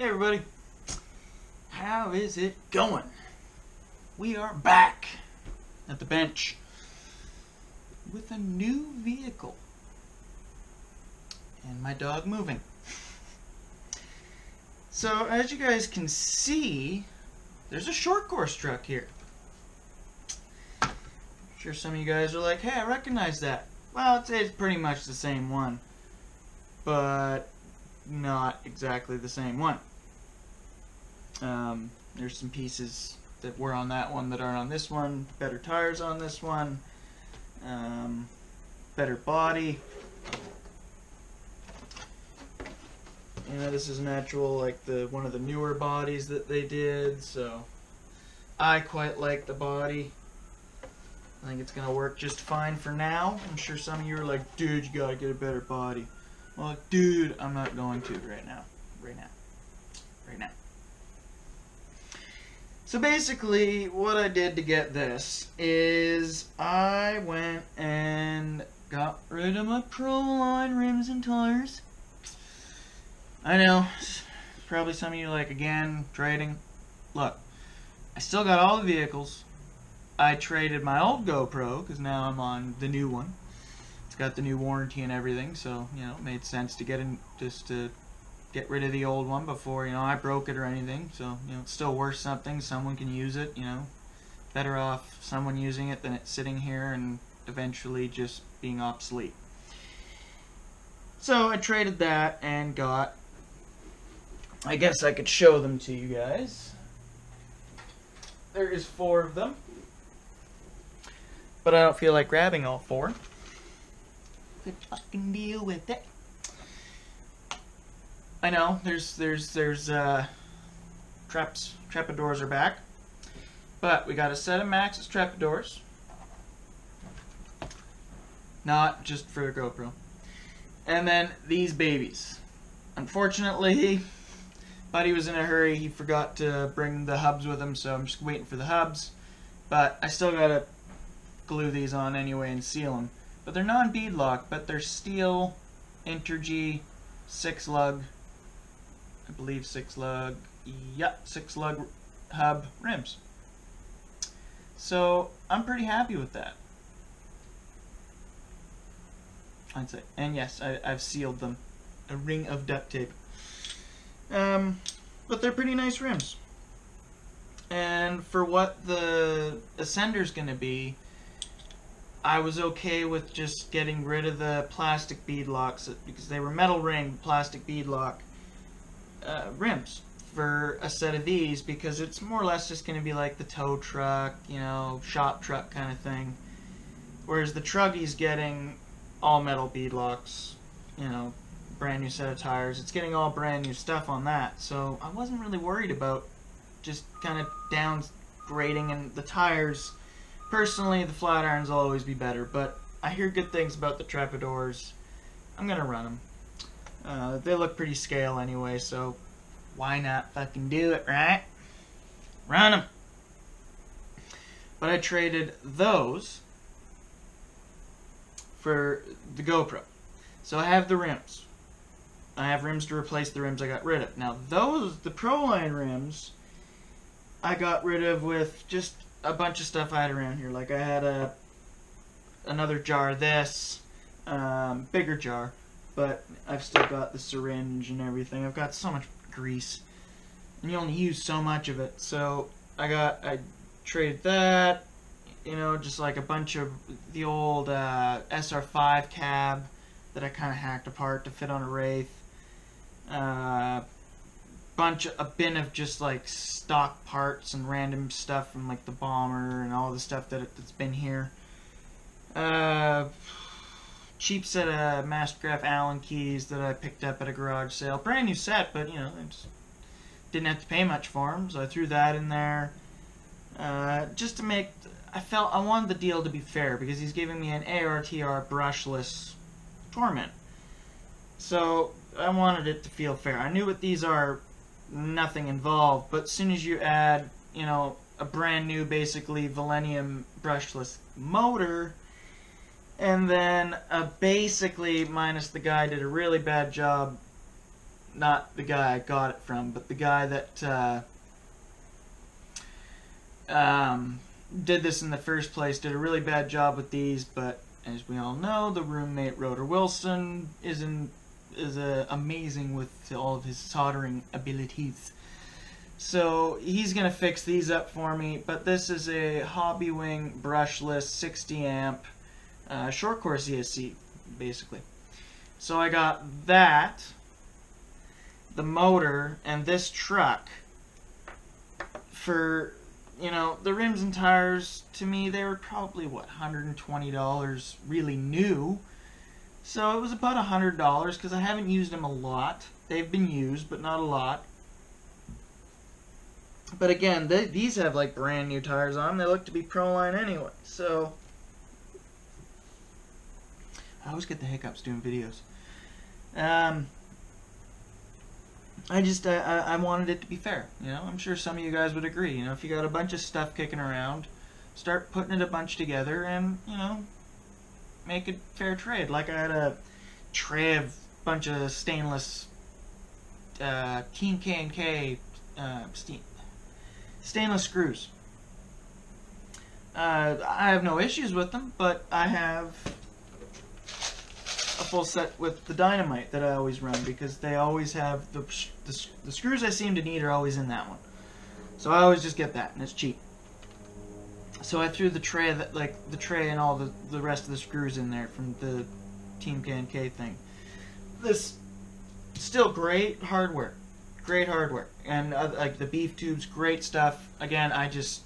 Hey everybody, how is it going? We are back at the bench with a new vehicle and my dog moving. So as you guys can see, there's a short course truck here. I'm sure some of you guys are like, hey, I recognize that. Well, it's pretty much the same one, but not exactly the same one. There's some pieces that were on that one that aren't on this one. Better tires on this one. Better body. You know, this is an actual, like, one of the newer bodies that they did, so I quite like the body. I think it's gonna work just fine for now. I'm sure some of you are like, dude, you gotta get a better body. Well, like, dude, I'm not going to right now. Right now. So basically, what I did to get this is I went and got rid of my Pro Line rims and tires. I know, probably some of you are like, again, trading. Look, I still got all the vehicles. I traded my old GoPro, because now I'm on the new one. It's got the new warranty and everything, so, you know, it made sense to get in, just to get rid of the old one before, you know, I broke it or anything. So, you know, it's still worth something. Someone can use it, you know. Better off someone using it than it sitting here and eventually just being obsolete. So I traded that and got, I guess I could show them to you guys. There is 4 of them, but I don't feel like grabbing all 4. Could fucking deal with it. I know there's trapdoors are back, but we got a set of Max's trapdoors, not just for the GoPro, and then these babies. Unfortunately, Buddy was in a hurry. He forgot to bring the hubs with him, so I'm just waiting for the hubs. But I still gotta glue these on anyway and seal them. But they're non-beadlock, but they're steel Intergy 6-lug. I believe 6-lug. Yep, 6-lug hub rims. So I'm pretty happy with that, I'd say. And yes, I've sealed them. A ring of duct tape. But they're pretty nice rims. And for what the Ascender's going to be, I was okay with just getting rid of the plastic beadlocks, because they were metal ring, plastic beadlock rims for a set of these, because it's more or less just going to be like the tow truck, you know, shop truck kind of thing. Whereas the Truggy's getting all metal beadlocks, you know, brand new set of tires. It's getting all brand new stuff on that, so I wasn't really worried about just kind of downgrading. And the tires, personally, the flat irons will always be better, but I hear good things about the Trapdoors. I'm gonna run them. They look pretty scale anyway, so why not fucking do it, right? Run them. But I traded those for the GoPro. So I have the rims. I have rims to replace the rims I got rid of. Now those, the Pro Line rims, I got rid of with just a bunch of stuff I had around here. Like I had another jar of this, bigger jar, but I've still got the syringe and everything. I've got so much grease, and you only use so much of it. So I traded that, you know, just like a bunch of the old SR5 cab that I kind of hacked apart to fit on a Wraith. A bin of just like stock parts and random stuff from like the Bomber and all the stuff that's been here. Cheap set of Mastercraft Allen keys that I picked up at a garage sale. Brand new set, but you know, I just didn't have to pay much for them, so I threw that in there. Just to make, I wanted the deal to be fair, because he's giving me an ARTR brushless Torment. So I wanted it to feel fair. I knew what these are, nothing involved, but as soon as you add, you know, a brand new, basically Millennium brushless motor, and then basically, minus the guy did a really bad job not the guy I got it from, but the guy that did this in the first place did a really bad job with these. But as we all know, the roommate Rotor Wilson is amazing with all of his soldering abilities. So he's going to fix these up for me. But this is a Hobby Wing brushless 60 amp short course ESC, basically. So I got that, the motor, and this truck for, you know, the rims and tires. To me, they were probably, what, $120 really new. So it was about $100 because I haven't used them a lot. They've been used, but not a lot. But again, these have like brand new tires on them. They look to be Proline anyway. So I always get the hiccups doing videos. I wanted it to be fair. You know, I'm sure some of you guys would agree. You know, if you got a bunch of stuff kicking around, start putting it a bunch together and, you know, make it fair trade. Like I had a tray of bunch of stainless Team K&K stainless screws. I have no issues with them, but I have a full set with the dynamite that I always run because they always have the screws I seem to need are always in that one. So I always just get that, and it's cheap. So I threw the tray the tray and all the rest of the screws in there from the Team K&K thing. This still great hardware. Great hardware. And like the beef tubes, great stuff. Again, I just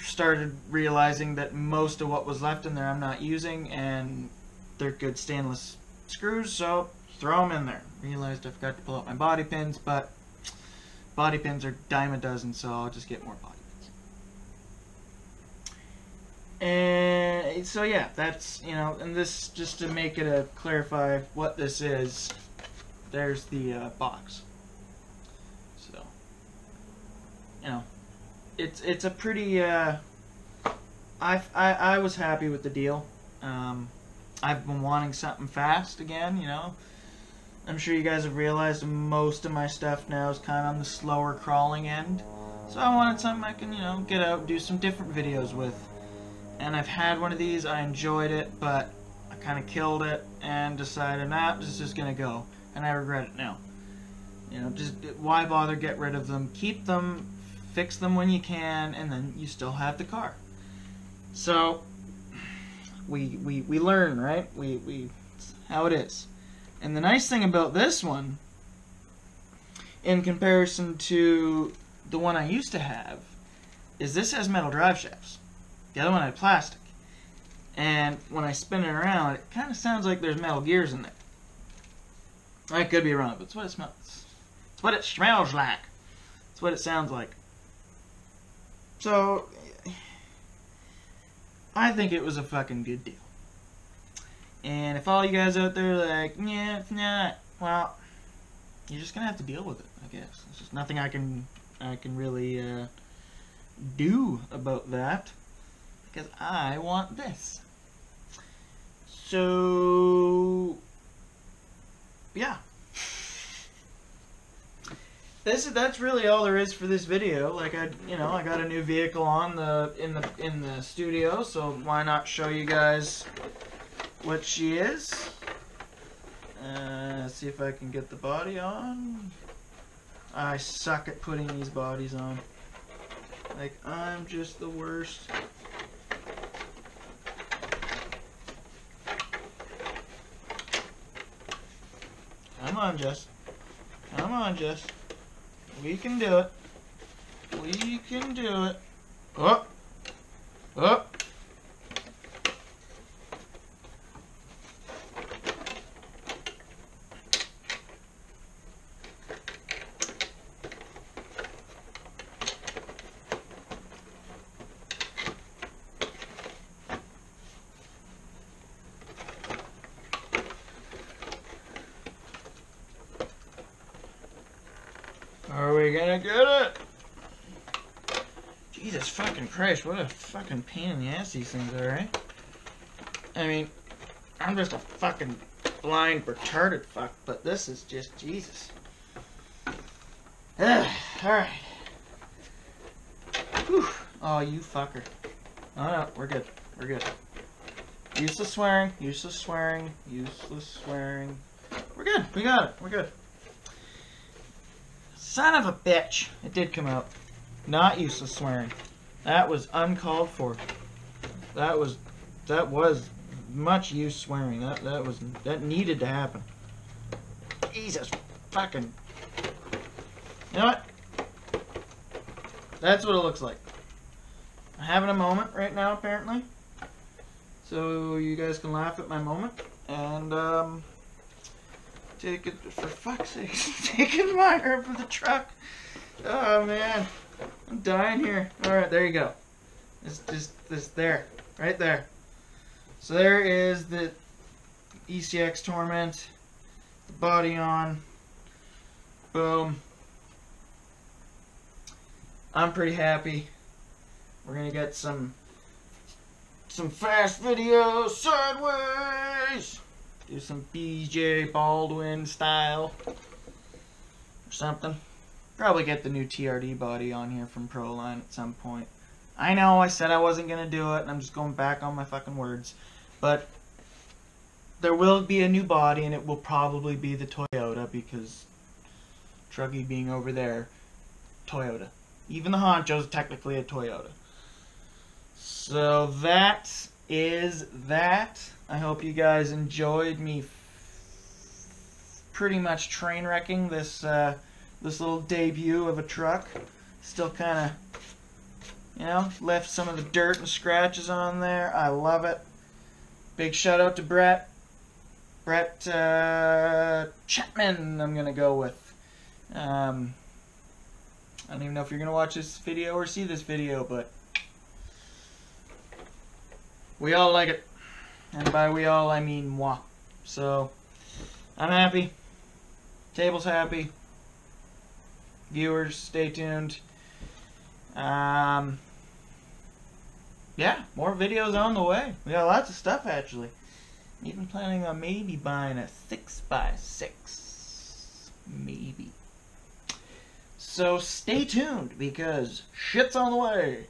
started realizing that most of what was left in there I'm not using, and they're good stainless screws, so throw them in there. Realized I forgot to pull out my body pins, but body pins are dime a dozen, so I'll just get more body pins. And so yeah, that's, you know, and this, just to make it clarify what this is, there's the box. So, you know, it's a pretty I was happy with the deal. I've been wanting something fast again, you know. I'm sure you guys have realized most of my stuff now is kind of on the slower crawling end. So I wanted something I can, you know, get out and do some different videos with. And I've had one of these, I enjoyed it, but I kind of killed it and decided, nah, this is just going to go. And I regret it now. You know, just why bother get rid of them? Keep them, fix them when you can, and then you still have the car. So we learn, right? It's how it is. And the nice thing about this one, in comparison to the one I used to have, is this has metal drive shafts. The other one had plastic. And when I spin it around, it kind of sounds like there's metal gears in there. I could be wrong, but it's what it smells. It's what it smells like. It's what it sounds like. So I think it was a fucking good deal. And if all you guys out there are like, yeah, it's not, well, you're just gonna have to deal with it, I guess. There's just nothing I can really do about that, because I want this. So yeah, that's really all there is for this video. Like I got a new vehicle on in the studio, so why not show you guys what she is? See if I can get the body on. I suck at putting these bodies on. Like, I'm just the worst. Come on, Jess. Come on, Jess. We can do it. We can do it. Oh! Oh! Are we gonna get it? Jesus fucking Christ, what a fucking pain in the ass these things are, right? I mean, I'm just a fucking blind, retarded fuck, but this is just Jesus. Alright. Oh, you fucker. Oh no, we're good. We're good. Useless swearing, useless swearing, useless swearing. We're good. We got it. We're good. Son of a bitch. It did come out. Not useless swearing. That was uncalled for. That was much use swearing. That needed to happen. Jesus fucking. You know what? That's what it looks like. I'm having a moment right now, apparently. So you guys can laugh at my moment. And, take it, for fuck's sake, take a admire for the truck. Oh, man. I'm dying here. Alright, there you go. It's just, this there. Right there. So there is the ECX Torrment. The body on. Boom. I'm pretty happy. We're gonna get some fast videos sideways. Do some BJ Baldwin style or something. Probably get the new TRD body on here from Proline at some point. I know I said I wasn't gonna do it, and I'm just going back on my fucking words. But there will be a new body, and it will probably be the Toyota, because Truggy being over there, Toyota. Even the Honcho's technically a Toyota. So that is that. I hope you guys enjoyed me pretty much train wrecking this this little debut of a truck. Still kind of, you know, left some of the dirt and scratches on there. I love it. Big shout out to Brett Chapman. I'm gonna go with. I don't even know if you're going to watch this video or see this video, but we all like it. And by we all, I mean moi. So, I'm happy. Table's happy. Viewers, stay tuned. Yeah, more videos on the way. We got lots of stuff, actually. Even planning on maybe buying a 6x6. Maybe. So stay tuned, because shit's on the way.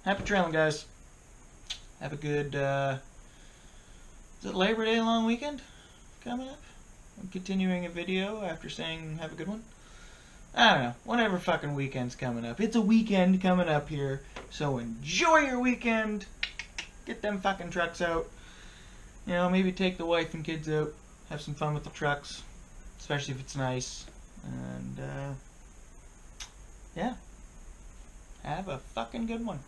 Happy trailing, guys. Have a good, is it Labor Day long weekend coming up? I'm continuing a video after saying have a good one. I don't know. Whatever fucking weekend's coming up. It's a weekend coming up here, so enjoy your weekend. Get them fucking trucks out. You know, maybe take the wife and kids out. Have some fun with the trucks, especially if it's nice. And, yeah. Have a fucking good one.